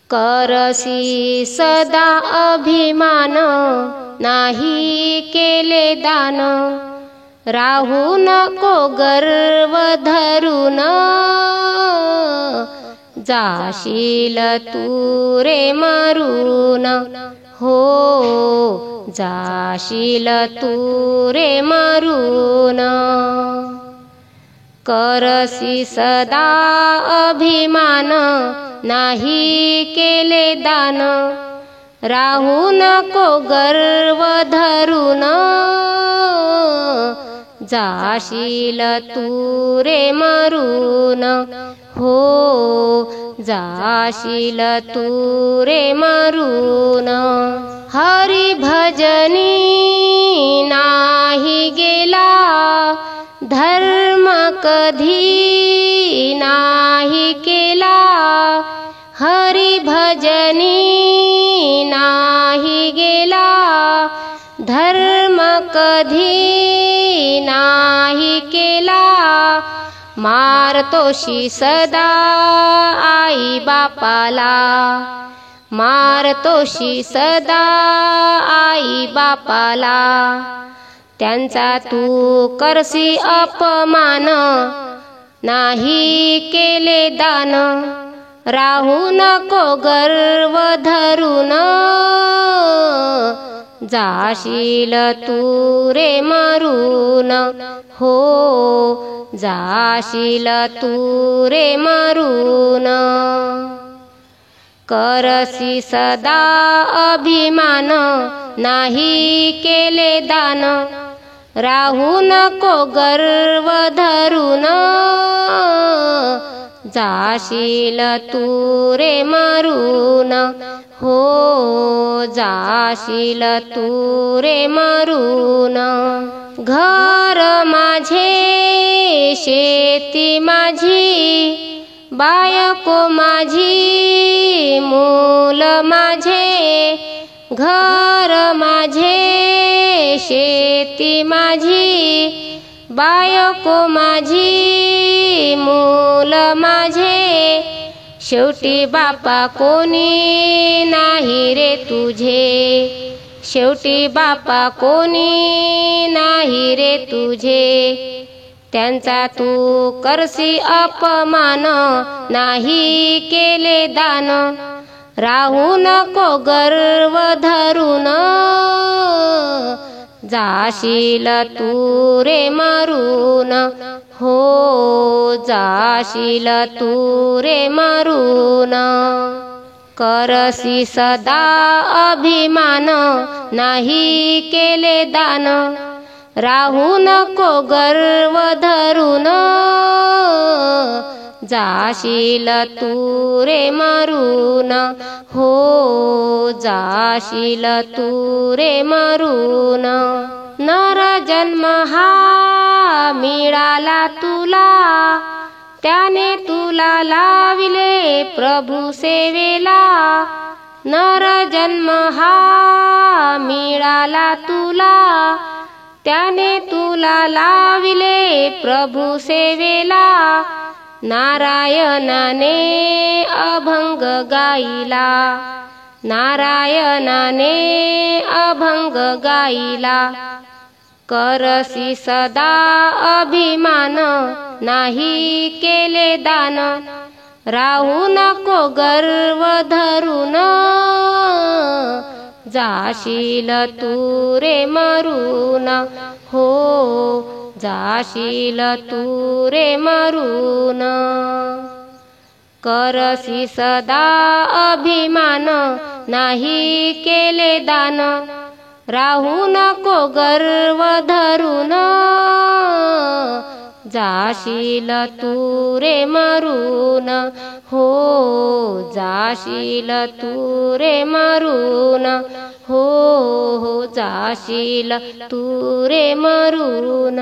करसी सदा अभिमान, नाही केले दान। राहू नको गर्व धरून, जाशील तू रे मरून। हो जाशील तू रे मरून। करसी सदा अभिमान, नाही केले दान। राहू नको गर्व धरून, जाशील तू रे मरून। हो जाशील तू रे मरून। हरी भजनी नाही गेला, धर्म कधी नाही केला। हरी भजनी नाही गेला, धर्म कधी नाही केला। मारतोशी सदा आई बापाला, मारतोशी सदा आई बापाला। त्यांचा तू करसी अपमान, नाही केले दान। राहू नको गर्व धरून, जाशील तू रे मरून। हो जाशील तू रे मरून। करसी सदा अभिमान, नाही केले दान। राहू नको गर्व धरून, जाशील तू रे मरून। हो जाशील तू रे मरून। घर माझे शेती माझी, बायको माझी मूल माझे। घर माझे शेती माझी, बायको माझी मूल माझे। शेवटी बापा कोणी नाही रे तुझे, शेवटी बापा कोणी नाही रे तुझे। त्यांचा तू करसी अपमान, नाही केले दान। राहू नको गर्व धरून, जाशील तू रे मरून। हो जाशील तू रे मरून। करसी सदा अभिमान, नाही केले दान। राहू नको गर्व धरून, जाशील तू रे मरून। हो जाशील तू रे मरून। नर जन्म हा मिळाला तुला, त्याने तुला लाविले प्रभू सेवेला। नर जन्म हा मिळाला तुला, त्याने तुला लाविले प्रभू सेवेला। नारायणाने अभंग गाईला, नारायणाने अभंग गाईला। करसी सदा अभिमान, नाही केले दान। राहू नको गर्व धरून, जाशील तू रे मरून। हो जाशील तू रे मरून। करसी सदा अभिमान, नाही केले दान। राहू नको गर्व धरून, जाशील तू रे मरून। हो जाशील तू रे मरून। हो जाशील तू रे मरून।